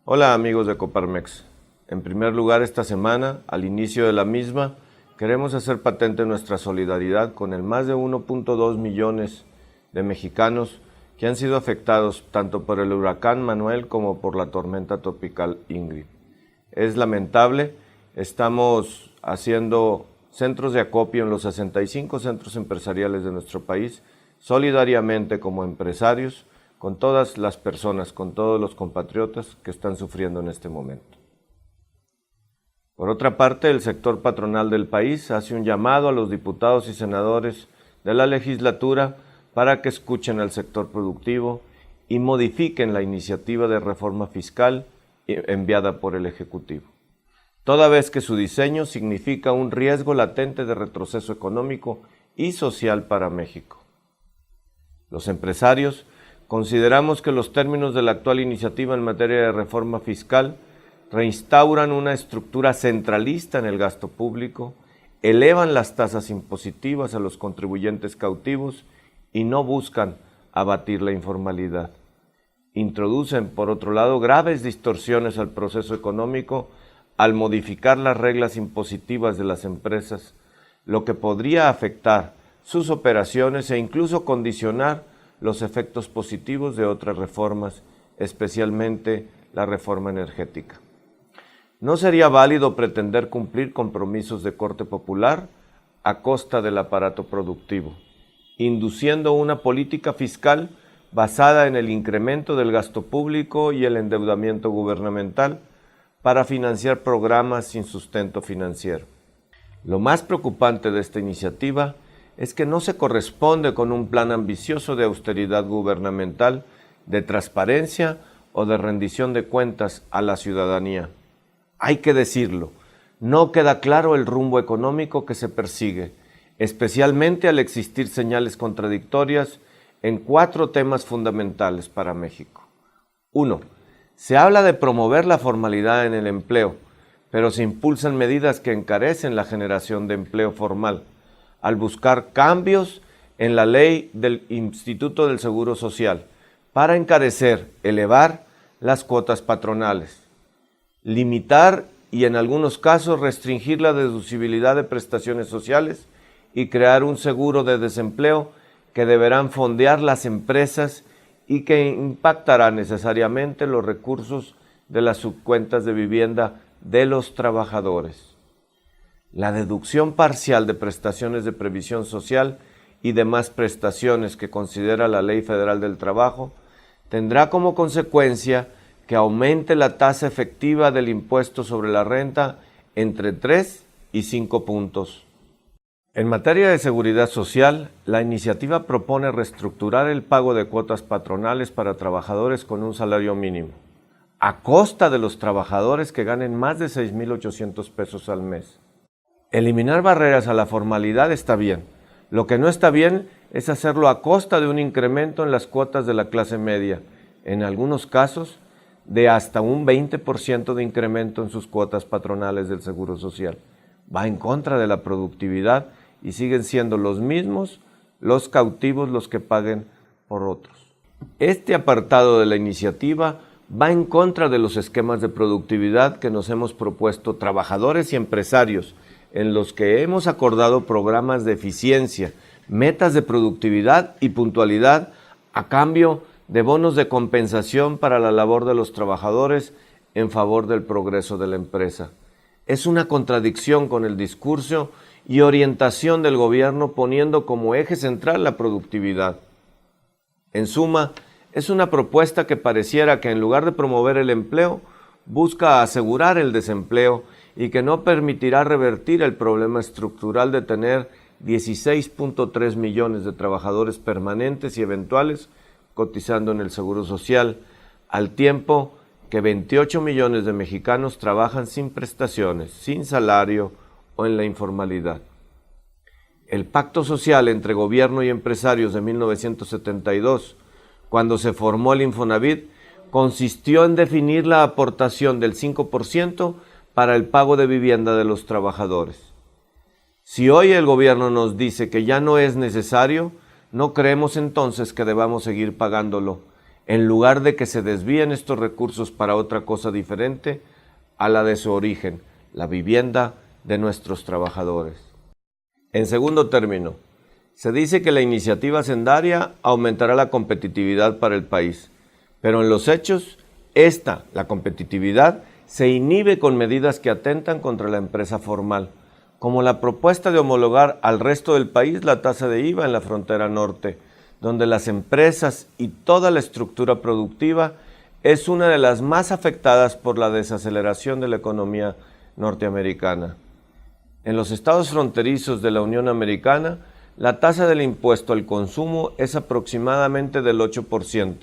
Hola amigos de Coparmex. En primer lugar, esta semana, al inicio de la misma, queremos hacer patente nuestra solidaridad con el más de 1.2 millones de mexicanos que han sido afectados tanto por el huracán Manuel como por la tormenta tropical Ingrid. Es lamentable, estamos haciendo centros de acopio en los 65 centros empresariales de nuestro país, solidariamente como empresarios, con todas las personas, con todos los compatriotas que están sufriendo en este momento. Por otra parte, el sector patronal del país hace un llamado a los diputados y senadores de la legislatura para que escuchen al sector productivo y modifiquen la iniciativa de reforma fiscal enviada por el Ejecutivo, toda vez que su diseño significa un riesgo latente de retroceso económico y social para México. Los empresarios consideramos que los términos de la actual iniciativa en materia de reforma fiscal reinstauran una estructura centralista en el gasto público, elevan las tasas impositivas a los contribuyentes cautivos y no buscan abatir la informalidad. Introducen, por otro lado, graves distorsiones al proceso económico al modificar las reglas impositivas de las empresas, lo que podría afectar sus operaciones e incluso condicionar los efectos positivos de otras reformas, especialmente la reforma energética. No sería válido pretender cumplir compromisos de corte popular a costa del aparato productivo, induciendo una política fiscal basada en el incremento del gasto público y el endeudamiento gubernamental para financiar programas sin sustento financiero. Lo más preocupante de esta iniciativa es que no se corresponde con un plan ambicioso de austeridad gubernamental, de transparencia o de rendición de cuentas a la ciudadanía. Hay que decirlo, no queda claro el rumbo económico que se persigue, especialmente al existir señales contradictorias en 4 temas fundamentales para México. 1. Se habla de promover la formalidad en el empleo, pero se impulsan medidas que encarecen la generación de empleo formal, al buscar cambios en la ley del Instituto del Seguro Social para encarecer, elevar las cuotas patronales, limitar y en algunos casos restringir la deducibilidad de prestaciones sociales y crear un seguro de desempleo que deberán fondear las empresas y que impactará necesariamente los recursos de las subcuentas de vivienda de los trabajadores. La deducción parcial de prestaciones de previsión social y demás prestaciones que considera la Ley Federal del Trabajo tendrá como consecuencia que aumente la tasa efectiva del impuesto sobre la renta entre 3 y 5 puntos. En materia de seguridad social, la iniciativa propone reestructurar el pago de cuotas patronales para trabajadores con un salario mínimo, a costa de los trabajadores que ganen más de 6,800 pesos al mes. Eliminar barreras a la formalidad está bien. Lo que no está bien es hacerlo a costa de un incremento en las cuotas de la clase media, en algunos casos de hasta un 20% de incremento en sus cuotas patronales del Seguro Social. Va en contra de la productividad y siguen siendo los mismos los cautivos los que paguen por otros. Este apartado de la iniciativa va en contra de los esquemas de productividad que nos hemos propuesto trabajadores y empresarios, en los que hemos acordado programas de eficiencia, metas de productividad y puntualidad a cambio de bonos de compensación para la labor de los trabajadores en favor del progreso de la empresa. Es una contradicción con el discurso y orientación del gobierno poniendo como eje central la productividad. En suma, es una propuesta que pareciera que en lugar de promover el empleo, busca asegurar el desempleo y que no permitirá revertir el problema estructural de tener 16.3 millones de trabajadores permanentes y eventuales cotizando en el Seguro Social, al tiempo que 28 millones de mexicanos trabajan sin prestaciones, sin salario o en la informalidad. El pacto social entre gobierno y empresarios de 1972, cuando se formó el Infonavit, consistió en definir la aportación del 5% para el pago de vivienda de los trabajadores. Si hoy el gobierno nos dice que ya no es necesario, no creemos entonces que debamos seguir pagándolo, en lugar de que se desvíen estos recursos para otra cosa diferente a la de su origen, la vivienda de nuestros trabajadores. En segundo término, se dice que la iniciativa hacendaria aumentará la competitividad para el país, pero en los hechos, la competitividad, se inhibe con medidas que atentan contra la empresa formal, como la propuesta de homologar al resto del país la tasa de IVA en la frontera norte, donde las empresas y toda la estructura productiva es una de las más afectadas por la desaceleración de la economía norteamericana. En los estados fronterizos de la Unión Americana, la tasa del impuesto al consumo es aproximadamente del 8%.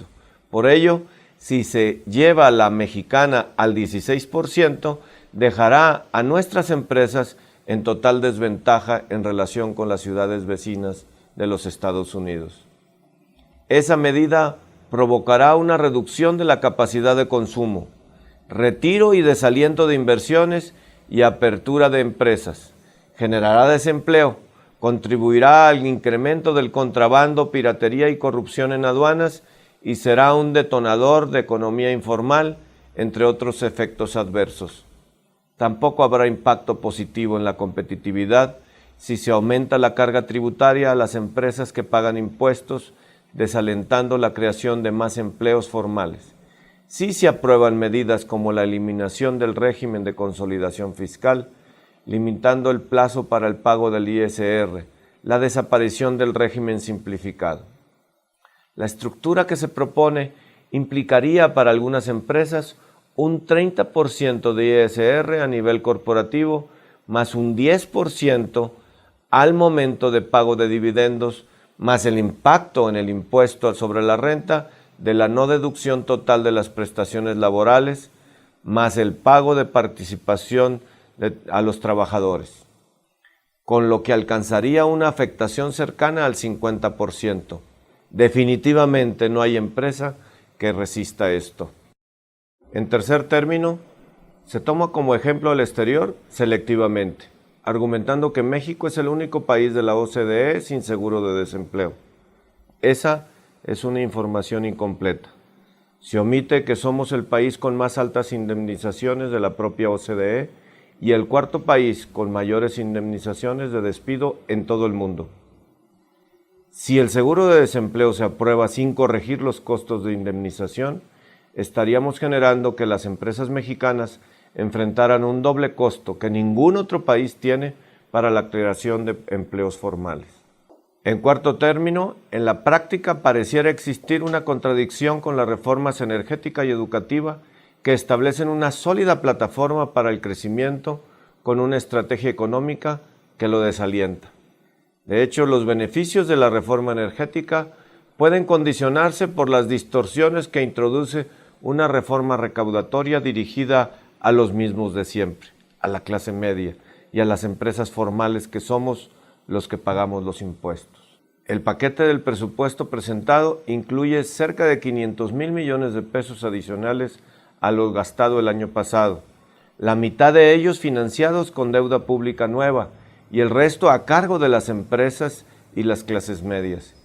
Por ello, si se lleva a la mexicana al 16%, dejará a nuestras empresas en total desventaja en relación con las ciudades vecinas de los Estados Unidos. Esa medida provocará una reducción de la capacidad de consumo, retiro y desaliento de inversiones y apertura de empresas. Generará desempleo, contribuirá al incremento del contrabando, piratería y corrupción en aduanas y será un detonador de economía informal, entre otros efectos adversos. Tampoco habrá impacto positivo en la competitividad si se aumenta la carga tributaria a las empresas que pagan impuestos, desalentando la creación de más empleos formales. Sí se aprueban medidas como la eliminación del régimen de consolidación fiscal, limitando el plazo para el pago del ISR, la desaparición del régimen simplificado. La estructura que se propone implicaría para algunas empresas un 30% de ISR a nivel corporativo, más un 10% al momento de pago de dividendos, más el impacto en el impuesto sobre la renta de la no deducción total de las prestaciones laborales, más el pago de participación a los trabajadores, con lo que alcanzaría una afectación cercana al 50%. Definitivamente no hay empresa que resista esto. En tercer término, se toma como ejemplo al exterior selectivamente, argumentando que México es el único país de la OCDE sin seguro de desempleo. Esa es una información incompleta. Se omite que somos el país con más altas indemnizaciones de la propia OCDE y el cuarto país con mayores indemnizaciones de despido en todo el mundo. Si el seguro de desempleo se aprueba sin corregir los costos de indemnización, estaríamos generando que las empresas mexicanas enfrentaran un doble costo que ningún otro país tiene para la creación de empleos formales. En cuarto término, en la práctica pareciera existir una contradicción con las reformas energética y educativa que establecen una sólida plataforma para el crecimiento con una estrategia económica que lo desalienta. De hecho, los beneficios de la reforma energética pueden condicionarse por las distorsiones que introduce una reforma recaudatoria dirigida a los mismos de siempre, a la clase media y a las empresas formales que somos los que pagamos los impuestos. El paquete del presupuesto presentado incluye cerca de 500,000 millones de pesos adicionales a lo gastado el año pasado, la mitad de ellos financiados con deuda pública nueva y el resto a cargo de las empresas y las clases medias.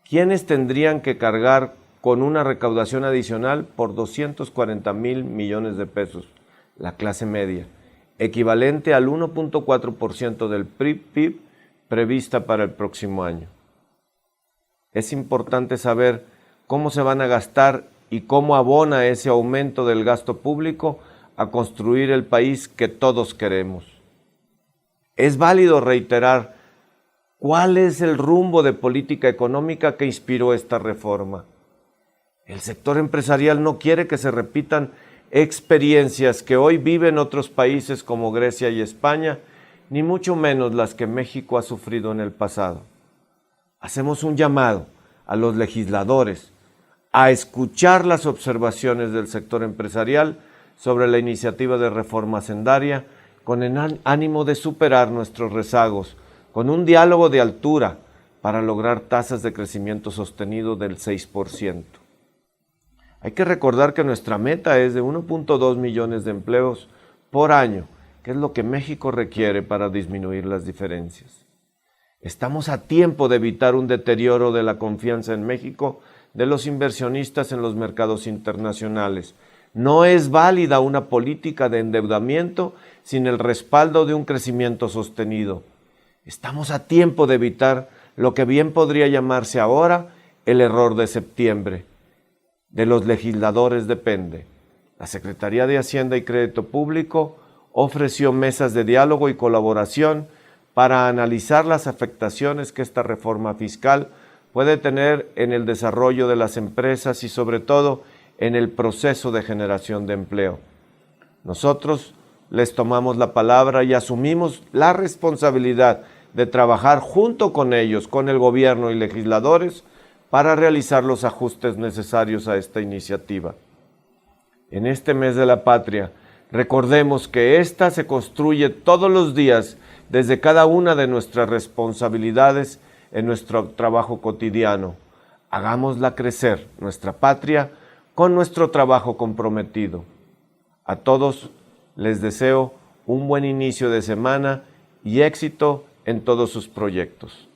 ¿Quiénes tendrían que cargar con una recaudación adicional por 240,000 millones de pesos? La clase media, equivalente al 1.4% del PIB prevista para el próximo año. Es importante saber cómo se van a gastar y cómo abona ese aumento del gasto público a construir el país que todos queremos. Es válido reiterar cuál es el rumbo de política económica que inspiró esta reforma. El sector empresarial no quiere que se repitan experiencias que hoy viven otros países como Grecia y España, ni mucho menos las que México ha sufrido en el pasado. Hacemos un llamado a los legisladores a escuchar las observaciones del sector empresarial sobre la iniciativa de reforma hacendaria con el ánimo de superar nuestros rezagos, con un diálogo de altura para lograr tasas de crecimiento sostenido del 6%. Hay que recordar que nuestra meta es de 1.2 millones de empleos por año, que es lo que México requiere para disminuir las diferencias. Estamos a tiempo de evitar un deterioro de la confianza en México de los inversionistas en los mercados internacionales. No es válida una política de endeudamiento sin el respaldo de un crecimiento sostenido. Estamos a tiempo de evitar lo que bien podría llamarse ahora el error de septiembre. De los legisladores depende. La Secretaría de Hacienda y Crédito Público ofreció mesas de diálogo y colaboración para analizar las afectaciones que esta reforma fiscal puede tener en el desarrollo de las empresas y sobre todo en el proceso de generación de empleo. Nosotros les tomamos la palabra y asumimos la responsabilidad de trabajar junto con ellos, con el gobierno y legisladores, para realizar los ajustes necesarios a esta iniciativa. En este mes de la patria, recordemos que ésta se construye todos los días desde cada una de nuestras responsabilidades en nuestro trabajo cotidiano. Hagámosla crecer, nuestra patria, con nuestro trabajo comprometido. A todos les deseo un buen inicio de semana y éxito en todos sus proyectos.